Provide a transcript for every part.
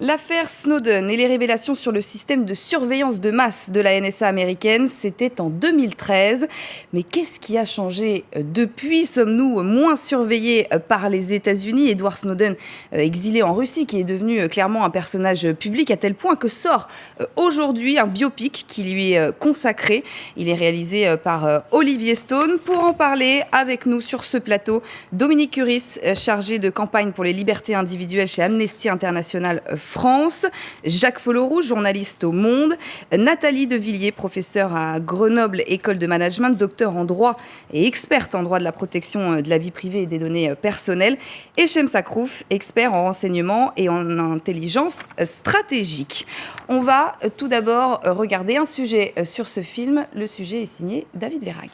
L'affaire Snowden et les révélations sur le système de surveillance de masse de la NSA américaine, c'était en 2013. Mais qu'est-ce qui a changé depuis? Sommes-nous moins surveillés par les États-Unis? Edward Snowden, exilé en Russie, qui est devenu clairement un personnage public, à tel point que sort aujourd'hui un biopic qui lui est consacré. Il est réalisé par Olivier Stone. Pour en parler avec nous sur ce plateau, Dominique Curis, chargé de campagne pour les libertés individuelles chez Amnesty International France, Jacques Folloroux, journaliste au Monde, Nathalie Devilliers, professeure à Grenoble École de Management, docteur en droit et experte en droit de la protection de la vie privée et des données personnelles, et Shem Sakrouf, expert en renseignement et en intelligence stratégique. On va tout d'abord regarder un sujet sur ce film. Le sujet est signé David Verrag.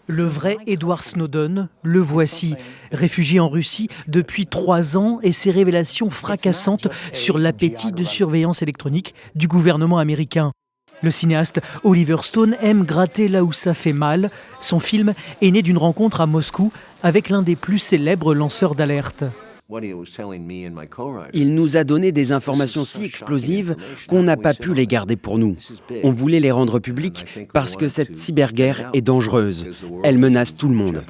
Le vrai Edward Snowden, le voici, réfugié en Russie depuis 3 ans et ses révélations fracassantes sur l'appétit de surveillance électronique du gouvernement américain. Le cinéaste Oliver Stone aime gratter là où ça fait mal. Son film est né d'une rencontre à Moscou avec l'un des plus célèbres lanceurs d'alerte. Il nous a donné des informations si explosives qu'on n'a pas pu les garder pour nous. On voulait les rendre publiques parce que cette cyberguerre est dangereuse. Elle menace tout le monde.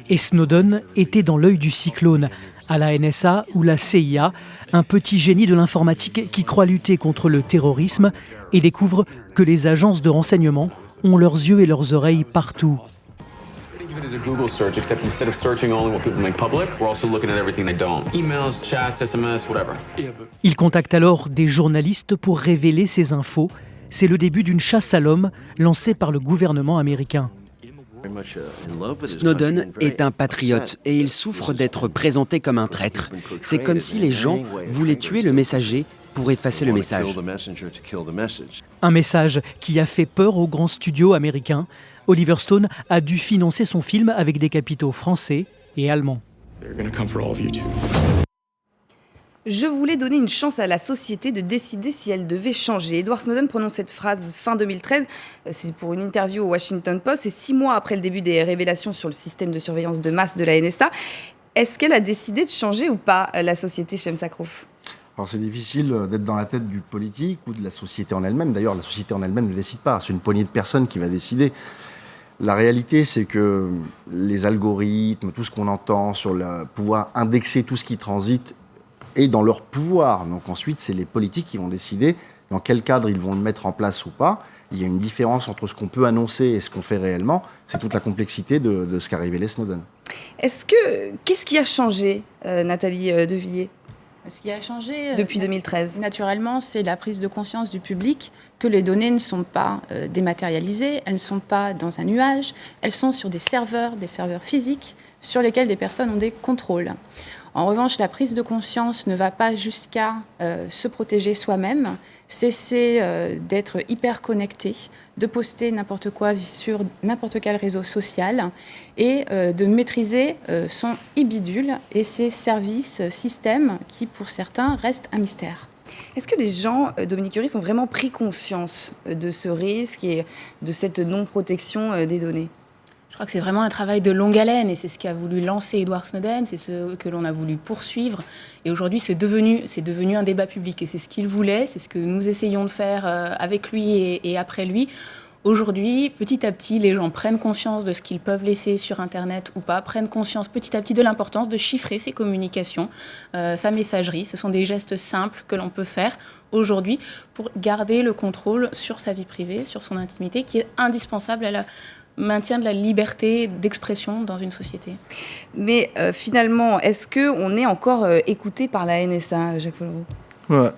Et Snowden était dans l'œil du cyclone. À la NSA ou la CIA, un petit génie de l'informatique qui croit lutter contre le terrorisme et découvre que les agences de renseignement ont leurs yeux et leurs oreilles partout. As a Google search, except instead of searching only what people make public, we're also looking at everything they don't. Emails, chats, SMS, whatever. Il contacte alors des journalistes pour révéler ces infos. C'est le début d'une chasse à l'homme lancée par le gouvernement américain. Snowden est un patriote et il souffre d'être présenté comme un traître. C'est comme si les gens voulaient tuer le messager pour effacer le message. Un message qui a fait peur aux grands studios américains. Oliver Stone a dû financer son film avec des capitaux français et allemands. Je voulais donner une chance à la société de décider si elle devait changer. Edward Snowden prononce cette phrase fin 2013. C'est pour une interview au Washington Post. C'est 6 mois après le début des révélations sur le système de surveillance de masse de la NSA. Est-ce qu'elle a décidé de changer ou pas, la société, Shem Sakrouf? Alors c'est difficile d'être dans la tête du politique ou de la société en elle-même. D'ailleurs, la société en elle-même ne décide pas. C'est une poignée de personnes qui va décider. La réalité, c'est que les algorithmes, tout ce qu'on entend sur le pouvoir indexer tout ce qui transite est dans leur pouvoir. Donc ensuite, c'est les politiques qui vont décider dans quel cadre ils vont le mettre en place ou pas. Il y a une différence entre ce qu'on peut annoncer et ce qu'on fait réellement. C'est toute la complexité de ce qu'a révélé Snowden. Qu'est-ce qui a changé, Nathalie Devilliers? Ce qui a changé depuis 2013, naturellement, c'est la prise de conscience du public que les données ne sont pas dématérialisées, elles ne sont pas dans un nuage, elles sont sur des serveurs physiques sur lesquels des personnes ont des contrôles. En revanche, la prise de conscience ne va pas jusqu'à se protéger soi-même, cesser d'être hyper connecté, de poster n'importe quoi sur n'importe quel réseau social et de maîtriser son e-bidule et ses services, systèmes qui, pour certains, restent un mystère. Est-ce que les gens, Dominique Curis, ont vraiment pris conscience de ce risque et de cette non-protection des données ? Je crois que c'est vraiment un travail de longue haleine et c'est ce qu'a voulu lancer Edward Snowden, c'est ce que l'on a voulu poursuivre. Et aujourd'hui, c'est devenu un débat public et c'est ce qu'il voulait, c'est ce que nous essayons de faire avec lui et après lui. Aujourd'hui, petit à petit, les gens prennent conscience de ce qu'ils peuvent laisser sur Internet ou pas, prennent conscience petit à petit de l'importance de chiffrer ses communications, sa messagerie. Ce sont des gestes simples que l'on peut faire aujourd'hui pour garder le contrôle sur sa vie privée, sur son intimité, qui est indispensable à la maintien de la liberté d'expression dans une société. Mais finalement, est-ce qu'on est encore écouté par la NSA, Jacques Folloroux ? Ouais.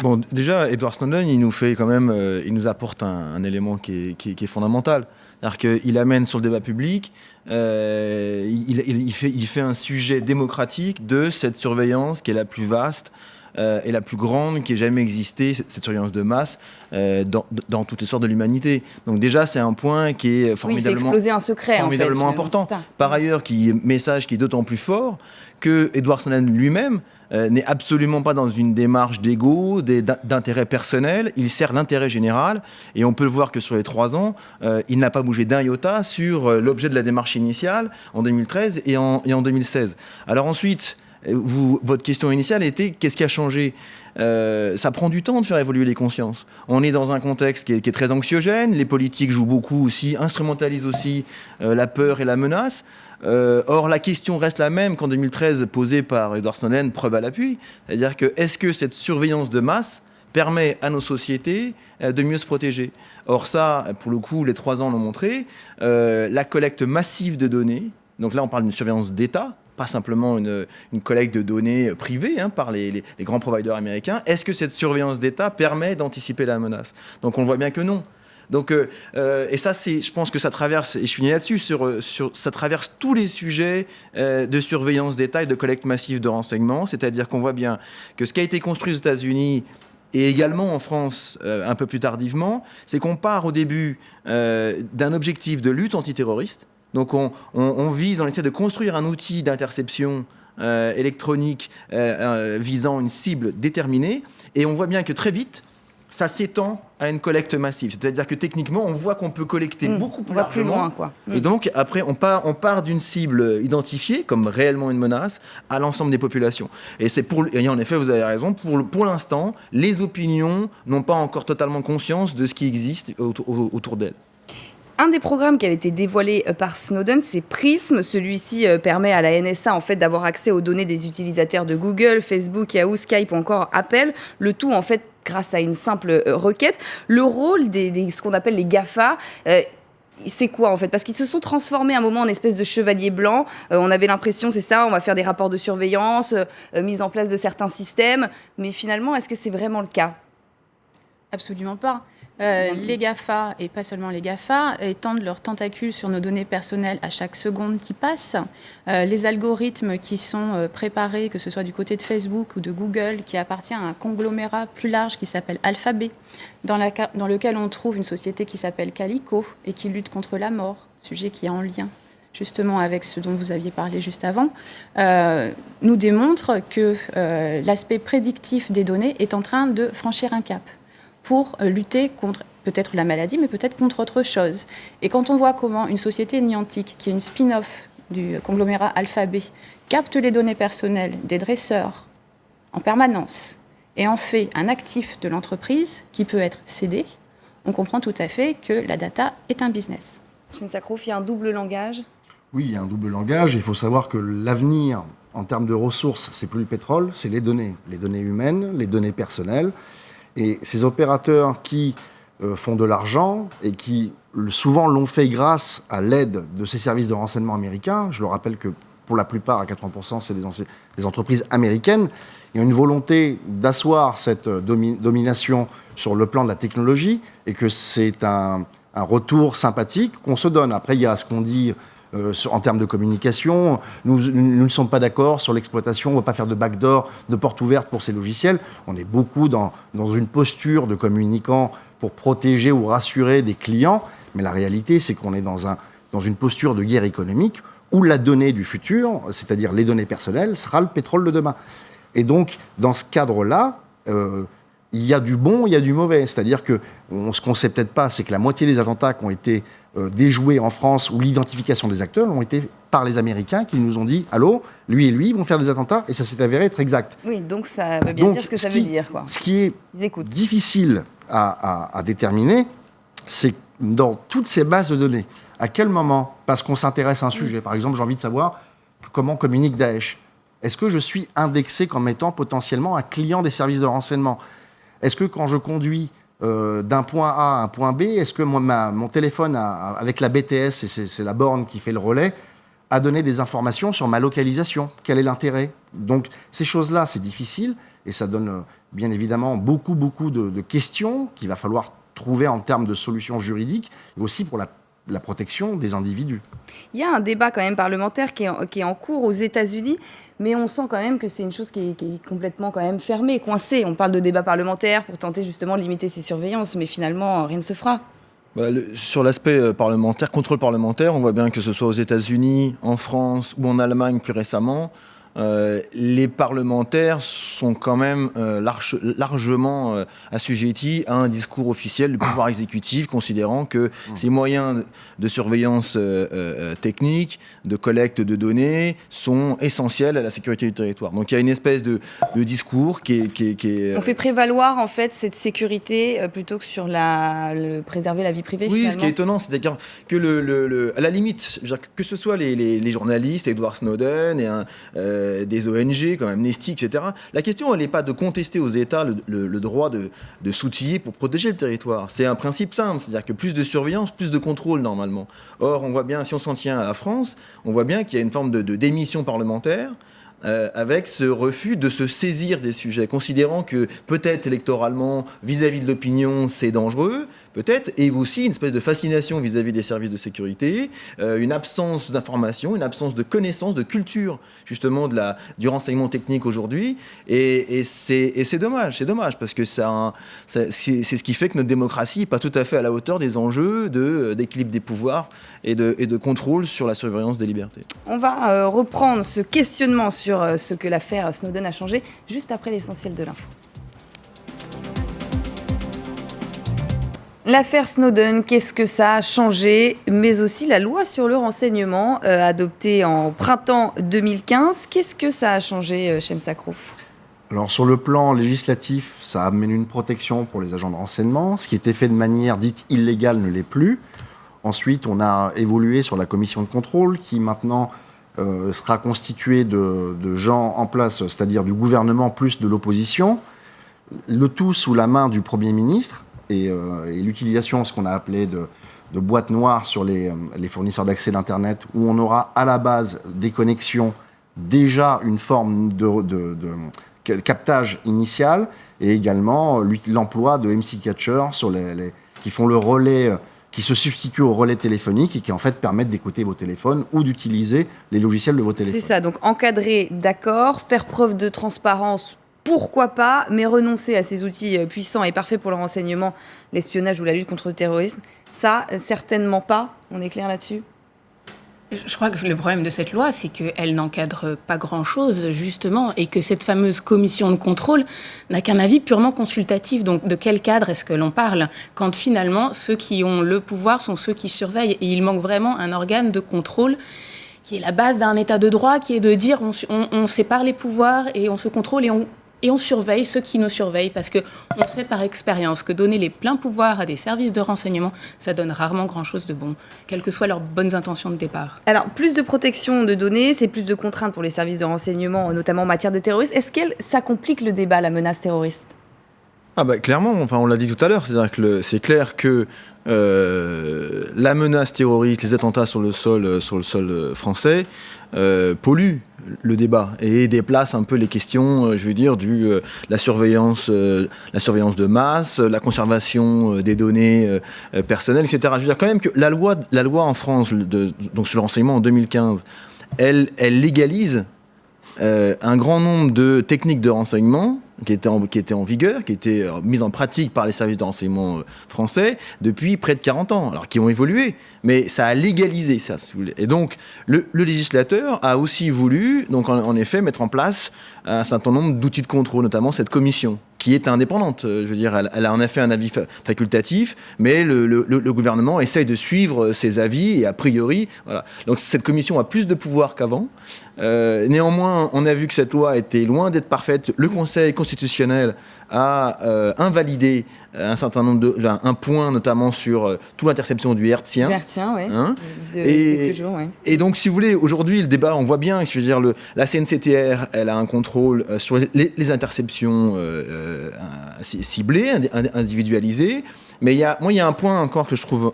Bon, déjà, Edward Snowden, il nous apporte un élément qui est fondamental. C'est-à-dire qu'il amène sur le débat public, il fait un sujet démocratique de cette surveillance qui est la plus vaste et la plus grande qui ait jamais existé, cette surveillance de masse dans toute l'histoire de l'humanité. Donc déjà, c'est un point qui est formidablement, il fait exploser un secret, formidablement important. Par ailleurs, message qui est d'autant plus fort que Edward Snowden lui-même n'est absolument pas dans une démarche d'ego, d'intérêt personnel, il sert l'intérêt général, et on peut le voir que sur les 3 ans, il n'a pas bougé d'un iota sur l'objet de la démarche initiale en 2013 et en 2016. Alors ensuite, votre question initiale était qu'est-ce qui a changé ? Ça prend du temps de faire évoluer les consciences. On est dans un contexte qui est très anxiogène, les politiques jouent beaucoup aussi, instrumentalisent aussi la peur et la menace. Or, la question reste la même qu'en 2013 posée par Edward Snowden, preuve à l'appui. C'est-à-dire que est-ce que cette surveillance de masse permet à nos sociétés de mieux se protéger ? Or ça, pour le coup, les 3 ans l'ont montré, la collecte massive de données, donc là on parle d'une surveillance d'État, pas simplement une collecte de données privées par les grands providers américains. Est-ce que cette surveillance d'État permet d'anticiper la menace ? Donc on voit bien que non. Donc, et ça, je pense que ça traverse, et je finis là-dessus, ça traverse tous les sujets de surveillance d'État et de collecte massive de renseignements, c'est-à-dire qu'on voit bien que ce qui a été construit aux États-Unis et également en France un peu plus tardivement, c'est qu'on part au début d'un objectif de lutte antiterroriste. Donc on vise, on essaie de construire un outil d'interception électronique visant une cible déterminée, et on voit bien que très vite, ça s'étend à une collecte massive. C'est-à-dire que techniquement, on voit qu'on peut collecter beaucoup plus largement. Plus loin, quoi. Et donc, après, on part d'une cible identifiée comme réellement une menace à l'ensemble des populations. Et en effet, vous avez raison, pour l'instant, les opinions n'ont pas encore totalement conscience de ce qui existe autour d'elles. Un des programmes qui avait été dévoilé par Snowden, c'est Prism. Celui-ci permet à la NSA en fait d'avoir accès aux données des utilisateurs de Google, Facebook, Yahoo, Skype ou encore Apple. Le tout en fait grâce à une simple requête. Le rôle des ce qu'on appelle les GAFA. C'est quoi en fait ? Parce qu'ils se sont transformés à un moment en espèce de chevalier blanc. On avait l'impression, c'est ça, on va faire des rapports de surveillance, mise en place de certains systèmes. Mais finalement, est-ce que c'est vraiment le cas ? Absolument pas. Les GAFA, et pas seulement les GAFA, étendent leurs tentacules sur nos données personnelles à chaque seconde qui passe. Les algorithmes qui sont préparés, que ce soit du côté de Facebook ou de Google, qui appartient à un conglomérat plus large qui s'appelle Alphabet, dans lequel on trouve une société qui s'appelle Calico et qui lutte contre la mort, sujet qui est en lien justement avec ce dont vous aviez parlé juste avant, nous démontre que l'aspect prédictif des données est en train de franchir un cap pour lutter contre peut-être la maladie, mais peut-être contre autre chose. Et quand on voit comment une société Niantic, qui est une spin-off du conglomérat Alphabet, capte les données personnelles des dresseurs en permanence et en fait un actif de l'entreprise qui peut être cédé, on comprend tout à fait que la data est un business. Chin Sakrouf, il y a un double langage ? Oui, il y a un double langage. Il faut savoir que l'avenir, en termes de ressources, c'est plus le pétrole, c'est les données humaines, les données personnelles. Et ces opérateurs qui font de l'argent et qui souvent l'ont fait grâce à l'aide de ces services de renseignement américains, je le rappelle que pour la plupart, à 80%, c'est des entreprises américaines, il y a une volonté d'asseoir cette domination sur le plan de la technologie et que c'est un retour sympathique qu'on se donne. Après, il y a ce qu'on dit en termes de communication, nous ne sommes pas d'accord sur l'exploitation, on ne va pas faire de backdoor, de porte ouverte pour ces logiciels. On est beaucoup dans une posture de communicant pour protéger ou rassurer des clients, mais la réalité, c'est qu'on est dans une posture de guerre économique où la donnée du futur, c'est-à-dire les données personnelles, sera le pétrole de demain. Et donc, dans ce cadre-là, il y a du bon, il y a du mauvais. C'est-à-dire que ce qu'on ne sait peut-être pas, c'est que la moitié des attentats qui ont été déjoués en France, ou l'identification des acteurs, ont été par les Américains qui nous ont dit « Allô, lui et lui vont faire des attentats », et ça s'est avéré être exact. Oui, donc ça veut bien dire ce que ça veut dire, quoi. Ce qui est difficile à déterminer, c'est dans toutes ces bases de données, à quel moment, parce qu'on s'intéresse à un sujet, par exemple, j'ai envie de savoir comment communique Daesh. Est-ce que je suis indexé comme étant potentiellement un client des services de renseignement ? Est-ce que quand je conduis d'un point A à un point B, est-ce que mon téléphone avec la BTS, et c'est la borne qui fait le relais, a donné des informations sur ma localisation ? Quel est l'intérêt ? Donc ces choses-là, c'est difficile et ça donne bien évidemment beaucoup de questions qu'il va falloir trouver en termes de solutions juridiques et aussi pour la protection des individus. Il y a un débat quand même parlementaire qui est en cours aux États-Unis, mais on sent quand même que c'est une chose qui est complètement quand même fermée, coincée. On parle de débat parlementaire pour tenter justement de limiter ces surveillances, mais finalement rien ne se fera. Sur l'aspect parlementaire, contrôle parlementaire, on voit bien que ce soit aux États-Unis, en France ou en Allemagne plus récemment, les parlementaires sont quand même largement assujettis à un discours officiel du pouvoir exécutif, considérant que ces moyens de surveillance technique, de collecte de données, sont essentiels à la sécurité du territoire. Donc il y a une espèce de discours qui est... On fait prévaloir en fait cette sécurité plutôt que sur préserver la vie privée. Oui, finalement. ce qui est étonnant, c'est-à-dire que à la limite, je veux dire, que ce soit les journalistes, Edward Snowden et des ONG comme Amnesty, etc. La question, elle n'est pas de contester aux États le droit de s'outiller pour protéger le territoire. C'est un principe simple, c'est-à-dire que plus de surveillance, plus de contrôle normalement. Or, on voit bien, si on s'en tient à la France, on voit bien qu'il y a une forme de démission parlementaire. Avec ce refus de se saisir des sujets, considérant que peut-être électoralement, vis-à-vis de l'opinion, c'est dangereux, peut-être, et aussi une espèce de fascination vis-à-vis des services de sécurité, une absence d'information, une absence de connaissance, de culture, justement, du renseignement technique aujourd'hui, et c'est dommage, parce que c'est ce qui fait que notre démocratie n'est pas tout à fait à la hauteur des enjeux d'équilibre des pouvoirs et de contrôle sur la surveillance des libertés. On va reprendre ce questionnement sur ce que l'affaire Snowden a changé juste après l'essentiel de l'info. L'affaire Snowden, qu'est-ce que ça a changé? Mais aussi la loi sur le renseignement adoptée en printemps 2015. Qu'est-ce que ça a changé, Shem Sakrouf? Alors sur le plan législatif, ça amène une protection pour les agents de renseignement. Ce qui était fait de manière dite illégale ne l'est plus. Ensuite, on a évolué sur la commission de contrôle qui maintenant sera constituée de gens en place, c'est-à-dire du gouvernement plus de l'opposition. Le tout sous la main du Premier ministre. Et l'utilisation, ce qu'on a appelé de boîtes noires sur les fournisseurs d'accès d'Internet, où on aura à la base des connexions, déjà une forme de captage initial, et également l'emploi de MC Catcher qui font le relais, qui se substituent au relais téléphonique et qui en fait permettent d'écouter vos téléphones ou d'utiliser les logiciels de vos téléphones. C'est ça, donc encadrer, d'accord, faire preuve de transparence, pourquoi pas, mais renoncer à ces outils puissants et parfaits pour le renseignement, l'espionnage ou la lutte contre le terrorisme, ça, certainement pas. On est clair là-dessus? Je crois que le problème de cette loi, c'est qu'elle n'encadre pas grand-chose, justement, et que cette fameuse commission de contrôle n'a qu'un avis purement consultatif. Donc, de quel cadre est-ce que l'on parle quand finalement, ceux qui ont le pouvoir sont ceux qui surveillent? Et il manque vraiment un organe de contrôle qui est la base d'un état de droit, qui est de dire on sépare les pouvoirs et on se contrôle et on surveille ceux qui nous surveillent, parce qu'on sait par expérience que donner les pleins pouvoirs à des services de renseignement, ça donne rarement grand-chose de bon, quelles que soient leurs bonnes intentions de départ. Alors, plus de protection de données, c'est plus de contraintes pour les services de renseignement, notamment en matière de terrorisme. Est-ce que ça complique le débat, la menace terroriste? Clairement, on l'a dit tout à l'heure, c'est-à-dire que c'est clair que la menace terroriste, les attentats sur le sol français polluent le débat et déplace un peu les questions, la surveillance de masse, la conservation des données personnelles, etc. Je veux dire quand même que la loi en France, donc sur le renseignement en 2015, elle légalise un grand nombre de techniques de renseignement qui étaient en vigueur, qui étaient mises en pratique par les services de renseignement français depuis près de 40 ans, alors qui ont évolué, mais ça a légalisé ça, si vous voulez. Et donc, le législateur a aussi voulu, donc en effet, mettre en place un certain nombre d'outils de contrôle, notamment cette commission, qui est indépendante. Je veux dire, elle a en effet un avis facultatif, mais le gouvernement essaye de suivre ses avis, et a priori, voilà. Donc cette commission a plus de pouvoir qu'avant. Néanmoins, on a vu que cette loi était loin d'être parfaite. Le Conseil constitutionnel a invalidé un point, notamment sur toute l'interception du hertzien. Hertzien, oui. Et donc, si vous voulez, aujourd'hui, le débat, on voit bien, je veux dire, la CNCTR, elle a un contrôle sur les interceptions ciblées, individualisées. Mais il y a un point encore que je trouve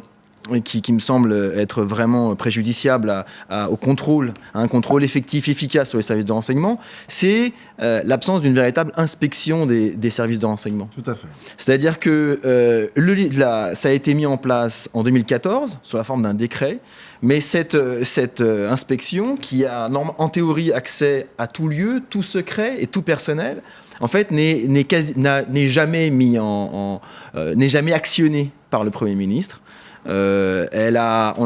qui me semble être vraiment préjudiciable au contrôle, à un contrôle effectif, efficace sur les services de renseignement, c'est l'absence d'une véritable inspection des services de renseignement. Tout à fait. C'est-à-dire que ça a été mis en place en 2014 sous la forme d'un décret, mais cette inspection qui a en théorie accès à tout lieu, tout secret et tout personnel, en fait, n'est jamais n'est jamais actionnée par le Premier ministre. On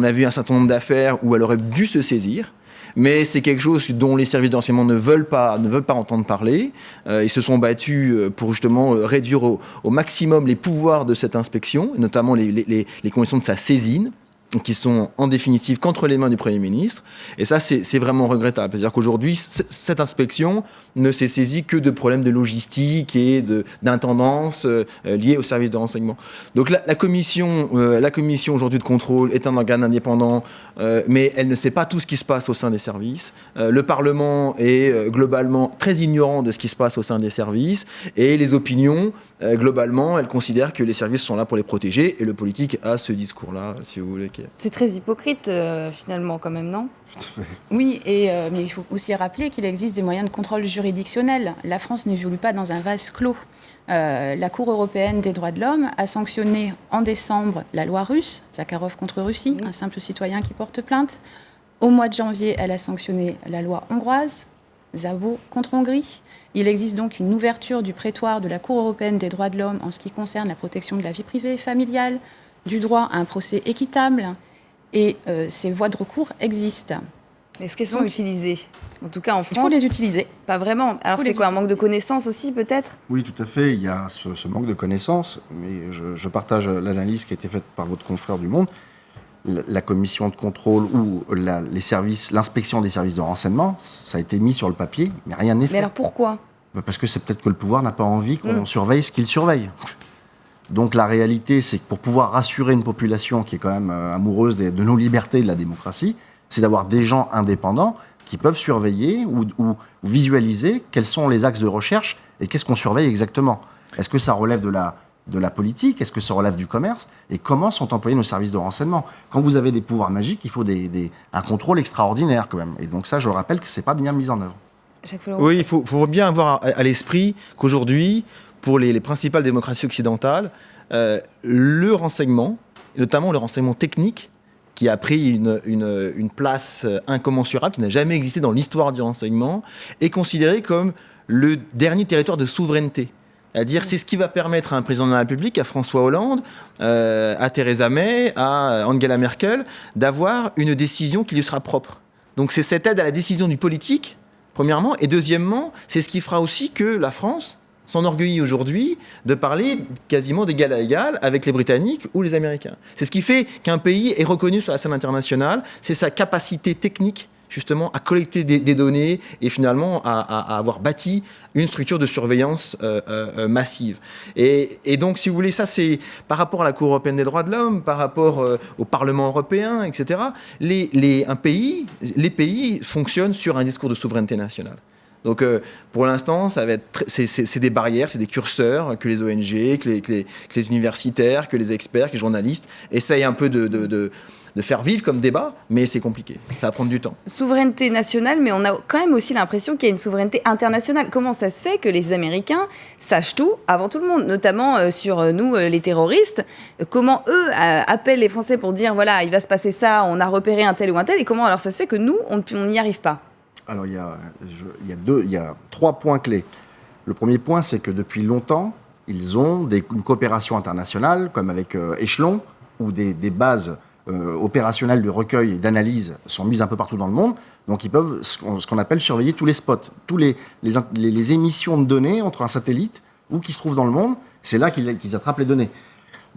a vu un certain nombre d'affaires où elle aurait dû se saisir, mais c'est quelque chose dont les services de renseignement ne veulent pas entendre parler. Ils se sont battus pour justement réduire au maximum les pouvoirs de cette inspection, notamment les conditions de sa saisine, qui sont en définitive qu'entre les mains du Premier ministre. Et ça, c'est vraiment regrettable. C'est-à-dire qu'aujourd'hui, cette inspection ne s'est saisie que de problèmes de logistique et d'intendance liés au service de renseignement. Donc la commission aujourd'hui de contrôle est un organe indépendant, mais elle ne sait pas tout ce qui se passe au sein des services. Le Parlement est globalement très ignorant de ce qui se passe au sein des services. Et les opinions, globalement, elles considèrent que les services sont là pour les protéger. Et le politique a ce discours-là, si vous voulez. C'est très hypocrite, finalement, quand même, non ? Oui, mais il faut aussi rappeler qu'il existe des moyens de contrôle juridictionnel. La France n'évolue pas dans un vase clos. La Cour européenne des droits de l'homme a sanctionné en décembre la loi russe, Zakharov contre Russie, un simple citoyen qui porte plainte. Au mois de janvier, elle a sanctionné la loi hongroise, Szabo contre Hongrie. Il existe donc une ouverture du prétoire de la Cour européenne des droits de l'homme en ce qui concerne la protection de la vie privée et familiale, du droit à un procès équitable, et ces voies de recours existent. Est-ce qu'elles sont utilisées ? En tout cas, en France, il faut les utiliser. Pas vraiment. Alors c'est quoi, un manque de connaissances aussi, peut-être ? Oui, tout à fait. Il y a ce manque de connaissances, mais je partage l'analyse qui a été faite par votre confrère du Monde. La commission de contrôle ou l'inspection des services de renseignement, ça a été mis sur le papier, mais rien n'est fait. Mais alors pourquoi ? Parce que c'est peut-être que le pouvoir n'a pas envie qu'on surveille ce qu'il surveille. Donc la réalité, c'est que pour pouvoir rassurer une population qui est quand même amoureuse de nos libertés et de la démocratie, c'est d'avoir des gens indépendants qui peuvent surveiller ou visualiser quels sont les axes de recherche et qu'est-ce qu'on surveille exactement. Est-ce que ça relève de la politique ? Est-ce que ça relève du commerce ? Et comment sont employés nos services de renseignement ? Quand vous avez des pouvoirs magiques, il faut un contrôle extraordinaire quand même. Et donc ça, je rappelle que c'est pas bien mis en œuvre. Oui, il faut bien avoir à l'esprit qu'aujourd'hui, pour les principales démocraties occidentales, le renseignement, notamment le renseignement technique, qui a pris une place incommensurable, qui n'a jamais existé dans l'histoire du renseignement, est considéré comme le dernier territoire de souveraineté. C'est-à-dire, c'est ce qui va permettre à un président de la République, à François Hollande, à Theresa May, à Angela Merkel, d'avoir une décision qui lui sera propre. Donc c'est cette aide à la décision du politique, premièrement, et deuxièmement, c'est ce qui fera aussi que la France s'enorgueillit aujourd'hui de parler quasiment d'égal à égal avec les Britanniques ou les Américains. C'est ce qui fait qu'un pays est reconnu sur la scène internationale, c'est sa capacité technique justement à collecter des données et finalement à avoir bâti une structure de surveillance massive. Et donc, si vous voulez, ça c'est par rapport à la Cour européenne des droits de l'homme, par rapport au Parlement européen, etc. Les pays fonctionnent sur un discours de souveraineté nationale. Donc, pour l'instant, ça va être c'est des barrières, c'est des curseurs que les ONG, que les universitaires, que les experts, que les journalistes essayent un peu de faire vivre comme débat, mais c'est compliqué. Ça va prendre du temps. Souveraineté nationale, mais on a quand même aussi l'impression qu'il y a une souveraineté internationale. Comment ça se fait que les Américains sachent tout avant tout le monde, notamment sur nous, les terroristes ? Comment eux appellent les Français pour dire, voilà, il va se passer ça, on a repéré un tel ou un tel, et comment alors ça se fait que nous, on n'y arrive pas ? Alors, il y a 3 points clés. Le premier point, c'est que depuis longtemps, ils ont une coopération internationale, comme avec Échelon, où des bases opérationnelles de recueil et d'analyse sont mises un peu partout dans le monde. Donc, ils peuvent, ce qu'on appelle, surveiller tous les spots, tous les émissions de données entre un satellite ou qui se trouvent dans le monde. C'est là qu'ils attrapent les données.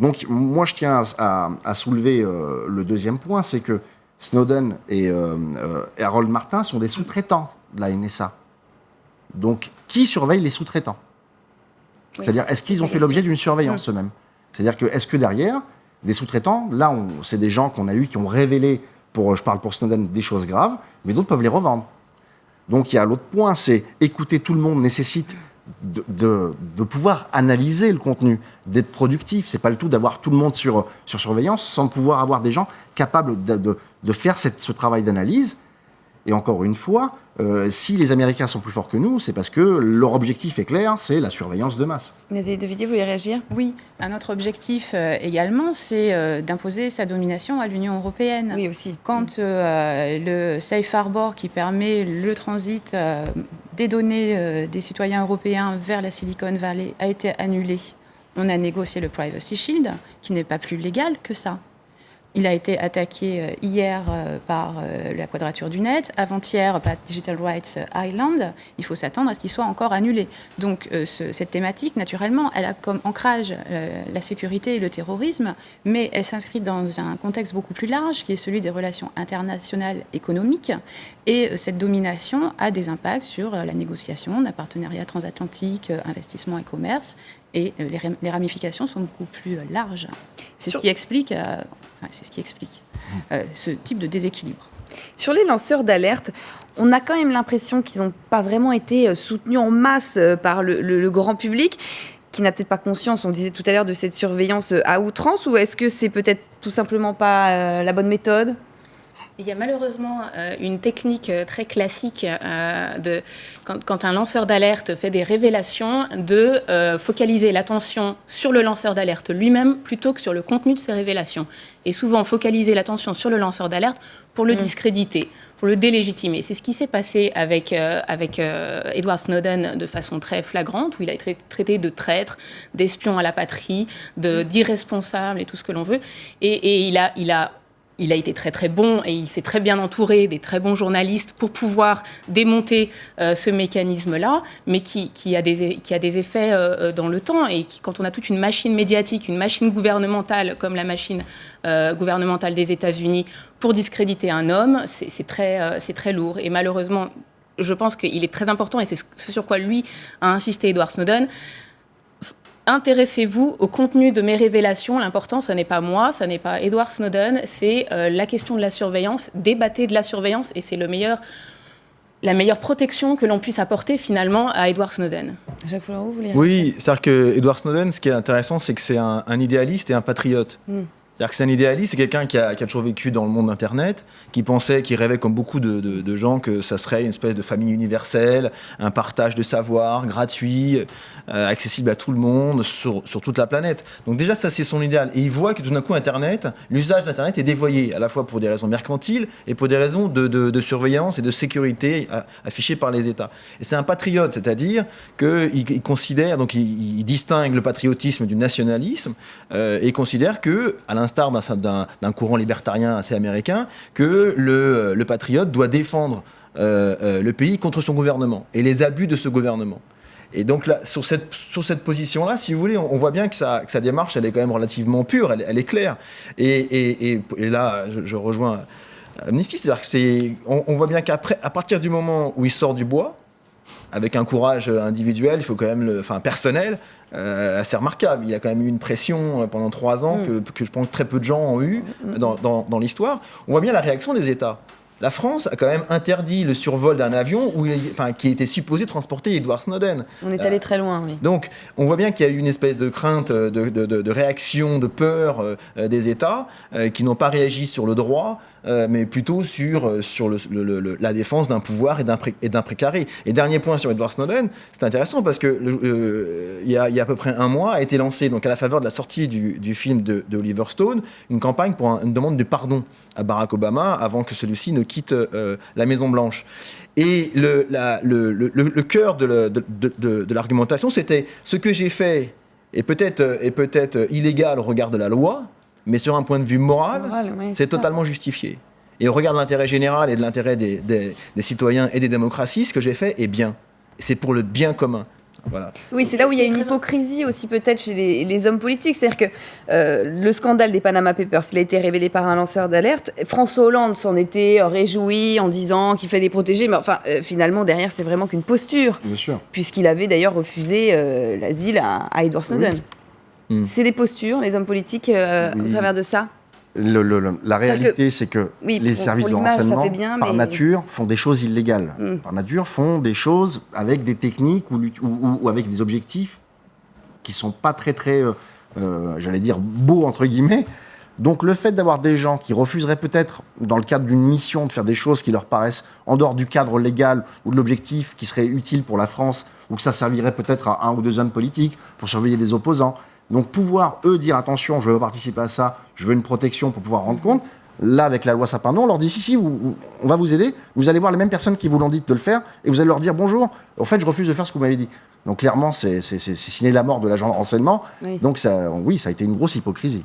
Donc, moi, je tiens à soulever le deuxième point, c'est que Snowden et Harold Martin sont des sous-traitants de la NSA. Donc, qui surveille les sous-traitants ? Oui, c'est-à-dire, est-ce qu'ils ont fait l'objet d'une surveillance eux-mêmes ? C'est-à-dire que, est-ce que derrière, des sous-traitants, là, c'est des gens qu'on a eus qui ont révélé, je parle pour Snowden, des choses graves, mais d'autres peuvent les revendre. Donc, il y a l'autre point, c'est écouter tout le monde nécessite de pouvoir analyser le contenu, d'être productif. C'est pas le tout d'avoir tout le monde sur surveillance sans pouvoir avoir des gens capables de faire ce travail d'analyse. Et encore une fois, si les Américains sont plus forts que nous, c'est parce que leur objectif est clair, c'est la surveillance de masse. Nathalie Devilliers, vous voulez réagir ? Oui, un autre objectif également, c'est d'imposer sa domination à l'Union européenne. Oui, aussi. Quand le Safe Harbor, qui permet le transit des données des citoyens européens vers la Silicon Valley, a été annulé, on a négocié le Privacy Shield, qui n'est pas plus légal que ça. Il a été attaqué hier par la Quadrature du Net, avant-hier par Digital Rights Ireland. Il faut s'attendre à ce qu'il soit encore annulé. Donc cette thématique, naturellement, elle a comme ancrage la sécurité et le terrorisme, mais elle s'inscrit dans un contexte beaucoup plus large, qui est celui des relations internationales économiques. Et cette domination a des impacts sur la négociation d'un partenariat transatlantique, investissement et commerce. Et les ramifications sont beaucoup plus larges. C'est ce qui explique ce type de déséquilibre. Sur les lanceurs d'alerte, on a quand même l'impression qu'ils n'ont pas vraiment été soutenus en masse par le grand public, qui n'a peut-être pas conscience, on disait tout à l'heure, de cette surveillance à outrance, ou est-ce que c'est peut-être tout simplement pas la bonne méthode ? Il y a malheureusement une technique très classique quand un lanceur d'alerte fait des révélations, de focaliser l'attention sur le lanceur d'alerte lui-même plutôt que sur le contenu de ses révélations. Et souvent focaliser l'attention sur le lanceur d'alerte pour le discréditer, pour le délégitimer. C'est ce qui s'est passé avec Edward Snowden de façon très flagrante, où il a été traité de traître, d'espion à la patrie, d'irresponsable et tout ce que l'on veut. Et il a été très très bon et il s'est très bien entouré des très bons journalistes pour pouvoir démonter ce mécanisme-là, mais qui a des effets dans le temps et qui, quand on a toute une machine médiatique, une machine gouvernementale comme la machine gouvernementale des États-Unis pour discréditer un homme, c'est très lourd. Et malheureusement, je pense qu'il est très important, et c'est ce sur quoi lui a insisté Edward Snowden. Intéressez-vous au contenu de mes révélations. L'important, ce n'est pas moi, ce n'est pas Edward Snowden, c'est la question de la surveillance. Débattez de la surveillance et c'est la meilleure protection que l'on puisse apporter finalement à Edward Snowden. Jacques Fleureau, vous voulez Oui, c'est-à-dire que Edward Snowden, ce qui est intéressant, c'est que c'est un idéaliste et un patriote. C'est-à-dire que c'est un idéaliste, c'est quelqu'un qui a toujours vécu dans le monde d'Internet, qui rêvait comme beaucoup de gens que ça serait une espèce de famille universelle, un partage de savoir gratuit, accessible à tout le monde, sur toute la planète. Donc déjà, ça, c'est son idéal. Et il voit que tout d'un coup, l'usage d'Internet est dévoyé, à la fois pour des raisons mercantiles et pour des raisons de surveillance et de sécurité affichées par les États. Et c'est un patriote, c'est-à-dire qu'il considère, donc il distingue le patriotisme du nationalisme, et il considère que, à l'instar d'un courant libertarien assez américain, que le patriote doit défendre le pays contre son gouvernement et les abus de ce gouvernement. Et donc là, sur cette position-là, si vous voulez, on voit bien que sa démarche, elle est quand même relativement pure, elle est claire. Et là, je rejoins Amnesty, c'est-à-dire que on voit bien qu'à partir du moment où il sort du bois, avec un courage individuel, il faut quand même personnel, assez remarquable. Il y a quand même eu une pression pendant 3 ans que je pense que très peu de gens ont eu dans l'histoire. On voit bien la réaction des États. La France a quand même interdit le survol d'un avion qui était supposé transporter Edward Snowden. On est allé très loin, oui. Donc, on voit bien qu'il y a eu une espèce de crainte, de réaction, de peur des États qui n'ont pas réagi sur le droit, mais plutôt sur la défense d'un pouvoir et d'un précaré. Et dernier point sur Edward Snowden, c'est intéressant parce que il y a à peu près 1 mois a été lancé, donc à la faveur de la sortie du film de Oliver Stone, une campagne pour une demande de pardon à Barack Obama avant que celui-ci ne quitte la Maison-Blanche. Et le cœur de l'argumentation, c'était ce que j'ai fait est peut-être illégal au regard de la loi, mais sur un point de vue moral, c'est totalement justifié. Et au regard de l'intérêt général et de l'intérêt des citoyens et des démocraties, ce que j'ai fait est bien. C'est pour le bien commun. Voilà. Oui, c'est là où il y a une hypocrisie aussi peut-être chez les hommes politiques. C'est-à-dire que le scandale des Panama Papers, il a été révélé par un lanceur d'alerte. François Hollande s'en était réjoui en disant qu'il fallait les protéger. Mais enfin, finalement, derrière, c'est vraiment qu'une posture. Bien sûr. Puisqu'il avait d'ailleurs refusé l'asile à Edward Snowden. Oui. C'est des postures, les hommes politiques, au travers de ça. La réalité, c'est que les services de renseignement, par nature, font des choses illégales. Par nature, font des choses avec des techniques ou avec des objectifs qui ne sont pas très, j'allais dire, beaux, entre guillemets. Donc le fait d'avoir des gens qui refuseraient peut-être, dans le cadre d'une mission, de faire des choses qui leur paraissent en dehors du cadre légal ou de l'objectif qui serait utile pour la France, ou que ça servirait peut-être à 1 ou 2 hommes politiques pour surveiller des opposants. Donc pouvoir, eux, dire attention, je ne veux pas participer à ça, je veux une protection pour pouvoir rendre compte. Là, avec la loi Sapin 2, on leur dit si, on va vous aider. Vous allez voir les mêmes personnes qui vous l'ont dit de le faire et vous allez leur dire bonjour. En fait, je refuse de faire ce que vous m'avez dit. Donc clairement, c'est signer la mort de l'agent de renseignement. Oui. Donc ça a été une grosse hypocrisie.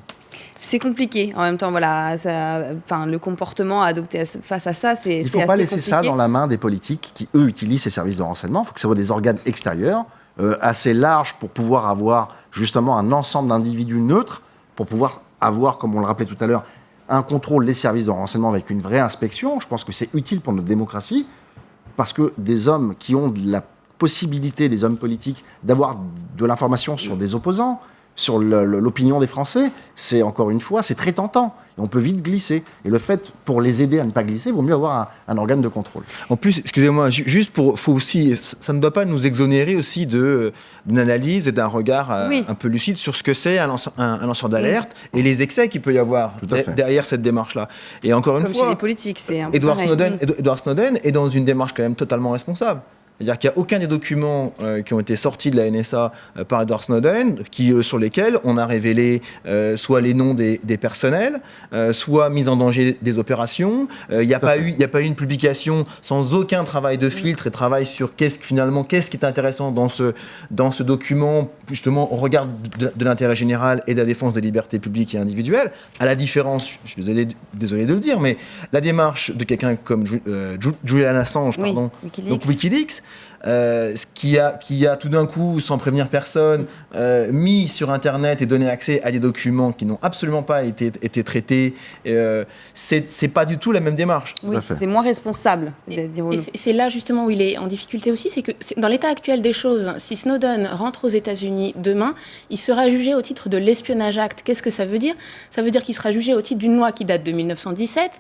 C'est compliqué en même temps, voilà. Le comportement adopté face à ça, c'est assez compliqué. Il ne faut pas laisser ça dans la main des politiques qui, eux, utilisent ces services de renseignement. Il faut que ça soit des organes extérieurs, assez larges pour pouvoir avoir justement un ensemble d'individus neutres, pour pouvoir avoir, comme on le rappelait tout à l'heure, un contrôle des services de renseignement avec une vraie inspection. Je pense que c'est utile pour notre démocratie, parce que des hommes qui ont la possibilité, des hommes politiques, d'avoir de l'information sur des opposants, sur l'opinion des Français, c'est encore une fois, c'est très tentant. Et on peut vite glisser. Et le fait, pour les aider à ne pas glisser, il vaut mieux avoir un organe de contrôle. En plus, excusez-moi, faut aussi, ça ne doit pas nous exonérer aussi d'une analyse et d'un regard un peu lucide sur ce que c'est un lanceur d'alerte et les excès qu'il peut y avoir derrière cette démarche-là. Et encore une fois, comme chez les politiques, c'est un peu Edward pareil. Snowden est dans une démarche quand même totalement responsable. C'est-à-dire qu'il n'y a aucun des documents qui ont été sortis de la NSA par Edward Snowden sur lesquels on a révélé soit les noms des personnels, soit mise en danger des opérations. Il n'y a pas eu une publication sans aucun travail de filtre et travail sur qu'est-ce qui est intéressant dans ce document, justement au regard de l'intérêt général et de la défense des libertés publiques et individuelles. À la différence, je suis désolé de le dire, mais la démarche de quelqu'un comme Julian Assange, donc Wikileaks, qui a tout d'un coup, sans prévenir personne, mis sur Internet et donné accès à des documents qui n'ont absolument pas été traités, c'est pas du tout la même démarche. Oui, c'est moins responsable. Et c'est là justement où il est en difficulté aussi, c'est que dans l'état actuel des choses, si Snowden rentre aux États-Unis demain, il sera jugé au titre de l'Espionnage Act. Qu'est-ce que ça veut dire ? Ça veut dire qu'il sera jugé au titre d'une loi qui date de 1917,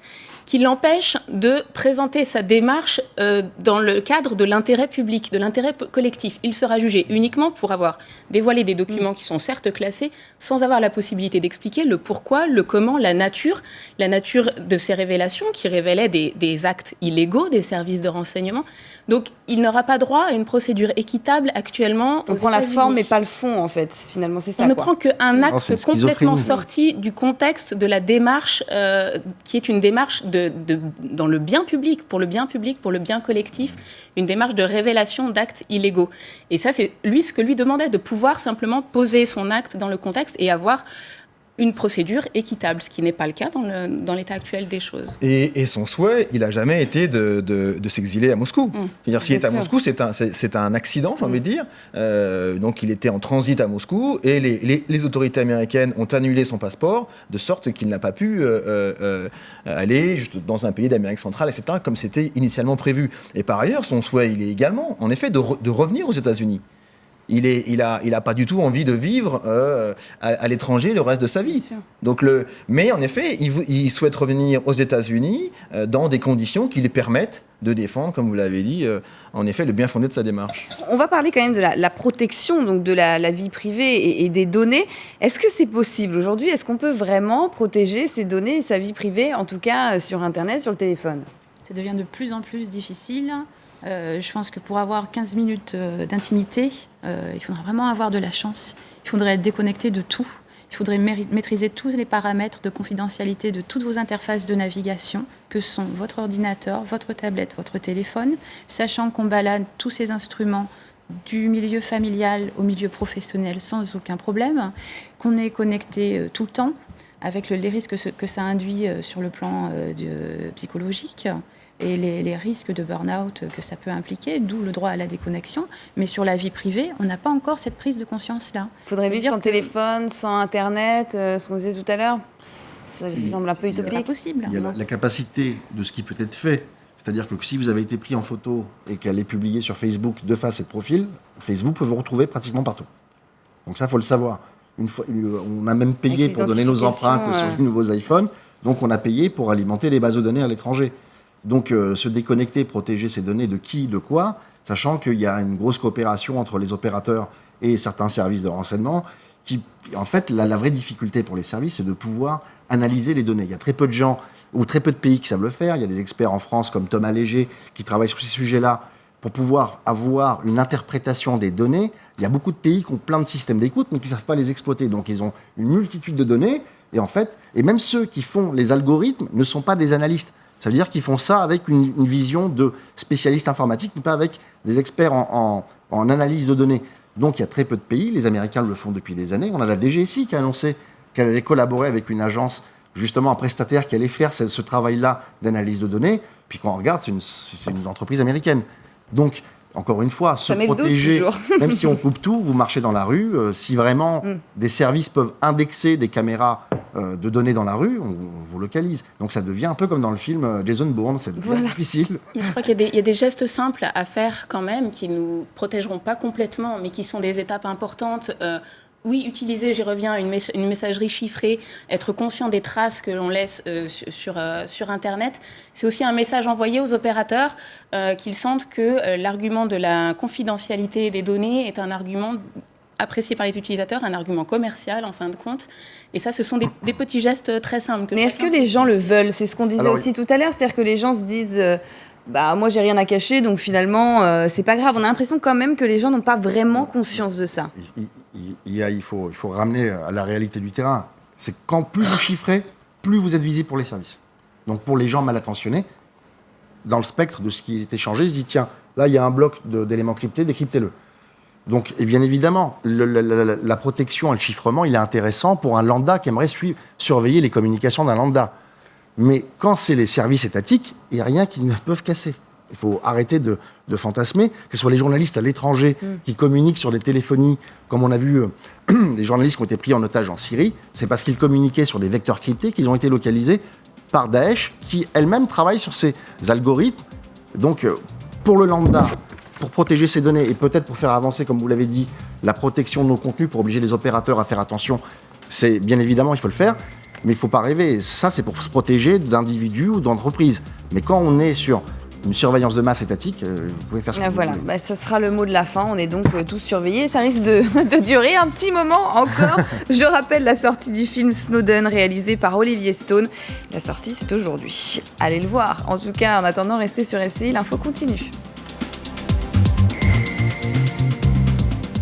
qui l'empêche de présenter sa démarche dans le cadre de l'intérêt public, de l'intérêt collectif. Il sera jugé uniquement pour avoir dévoilé des documents qui sont certes classés, sans avoir la possibilité d'expliquer le pourquoi, le comment, la nature de ces révélations qui révélaient des actes illégaux des services de renseignement. Donc, il n'aura pas droit à une procédure équitable actuellement. On prend la forme mais pas le fond, en fait. Finalement, c'est ça. On ne prend qu'un acte complètement sorti du contexte de la démarche, qui est une démarche dans le bien public, pour le bien collectif, une démarche de révélation d'actes illégaux. Et ça, c'est ce que lui demandait, de pouvoir simplement poser son acte dans le contexte et avoir une procédure équitable, ce qui n'est pas le cas dans l'état actuel des choses. Et son souhait, il n'a jamais été de s'exiler à Moscou. C'est-à-dire, s'il est à Moscou, c'est un accident, j'ai envie de dire. Donc, il était en transit à Moscou et les autorités américaines ont annulé son passeport, de sorte qu'il n'a pas pu aller juste dans un pays d'Amérique centrale, etc., comme c'était initialement prévu. Et par ailleurs, son souhait, il est également, en effet, de revenir aux États-Unis. Il a pas du tout envie de vivre à l'étranger le reste de sa vie. Donc mais en effet, il souhaite revenir aux États-Unis dans des conditions qui lui permettent de défendre, comme vous l'avez dit, en effet, le bien fondé de sa démarche. On va parler quand même de la protection donc de la vie privée et des données. Est-ce que c'est possible aujourd'hui ? Est-ce qu'on peut vraiment protéger ses données et sa vie privée, en tout cas sur Internet, sur le téléphone ? Ça devient de plus en plus difficile. Je pense que pour avoir 15 minutes d'intimité, il faudra vraiment avoir de la chance. Il faudrait être déconnecté de tout. Il faudrait maîtriser tous les paramètres de confidentialité de toutes vos interfaces de navigation, que sont votre ordinateur, votre tablette, votre téléphone, sachant qu'on balade tous ces instruments du milieu familial au milieu professionnel sans aucun problème, qu'on est connecté tout le temps, avec les risques que ça induit sur le plan psychologique, et les risques de burn-out que ça peut impliquer, d'où le droit à la déconnexion. Mais sur la vie privée, on n'a pas encore cette prise de conscience-là. Il faudrait vivre sans téléphone, sans Internet, ce qu'on disait tout à l'heure. Ça semble un peu utopique. C'est pas possible. Il y a la capacité de ce qui peut être fait. C'est-à-dire que si vous avez été pris en photo et qu'elle est publiée sur Facebook de face et de profil, Facebook peut vous retrouver pratiquement partout. Donc ça, il faut le savoir. On a même payé pour donner nos empreintes sur les nouveaux iPhones. Donc on a payé pour alimenter les bases de données à l'étranger. Donc, se déconnecter, protéger ces données de qui, de quoi, sachant qu'il y a une grosse coopération entre les opérateurs et certains services de renseignement qui, en fait, la vraie difficulté pour les services, c'est de pouvoir analyser les données. Il y a très peu de gens ou très peu de pays qui savent le faire. Il y a des experts en France comme Thomas Léger qui travaillent sur ces sujets-là pour pouvoir avoir une interprétation des données. Il y a beaucoup de pays qui ont plein de systèmes d'écoute mais qui ne savent pas les exploiter. Donc, ils ont une multitude de données et en fait, et même ceux qui font les algorithmes ne sont pas des analystes. Ça veut dire qu'ils font ça avec une vision de spécialistes informatiques, mais pas avec des experts en analyse de données. Donc il y a très peu de pays, les Américains le font depuis des années. On a la DGSI qui a annoncé qu'elle allait collaborer avec une agence, justement un prestataire qui allait faire ce travail-là d'analyse de données. Puis quand on regarde, c'est une entreprise américaine. Donc, encore une fois, se protéger, même si on coupe tout, vous marchez dans la rue, si vraiment des services peuvent indexer des caméras de données dans la rue, on vous localise. Donc ça devient un peu comme dans le film Jason Bourne, c'est difficile. Mais je crois qu'il y a des gestes simples à faire quand même, qui ne nous protégeront pas complètement, mais qui sont des étapes importantes. Oui, utiliser, j'y reviens, une messagerie chiffrée, être conscient des traces que l'on laisse sur Internet. C'est aussi un message envoyé aux opérateurs qu'ils sentent que l'argument de la confidentialité des données est un argument apprécié par les utilisateurs, un argument commercial en fin de compte. Et ça, ce sont des petits gestes très simples. Mais est-ce que les gens le veulent ? C'est ce qu'on disait aussi tout à l'heure, c'est-à-dire que les gens se disent... moi j'ai rien à cacher, donc finalement c'est pas grave. On a l'impression quand même que les gens n'ont pas vraiment conscience de ça. Il faut ramener à la réalité du terrain. C'est quand plus vous chiffrez, plus vous êtes visible pour les services. Donc pour les gens mal attentionnés, dans le spectre de ce qui est échangé, ils se disent tiens, là il y a un bloc d'éléments cryptés, décryptez-le. Donc, et bien évidemment, la protection et le chiffrement, il est intéressant pour un lambda qui aimerait surveiller les communications d'un lambda. Mais quand c'est les services étatiques, il n'y a rien qu'ils ne peuvent casser. Il faut arrêter de fantasmer, que ce soit les journalistes à l'étranger qui communiquent sur des téléphonies, comme on a vu des journalistes qui ont été pris en otage en Syrie, c'est parce qu'ils communiquaient sur des vecteurs cryptés qu'ils ont été localisés par Daesh, qui elle-même travaille sur ces algorithmes. Donc, pour le lambda, pour protéger ces données et peut-être pour faire avancer, comme vous l'avez dit, la protection de nos contenus, pour obliger les opérateurs à faire attention, c'est bien évidemment, il faut le faire. Mais il ne faut pas rêver. Ça, c'est pour se protéger d'individus ou d'entreprises. Mais quand on est sur une surveillance de masse étatique, vous pouvez faire ce que vous voulez. Ce sera le mot de la fin. On est donc tous surveillés. Ça risque de durer un petit moment encore. Je rappelle la sortie du film Snowden, réalisé par Olivier Stone. La sortie, c'est aujourd'hui. Allez le voir. En tout cas, en attendant, restez sur SCI. L'info continue.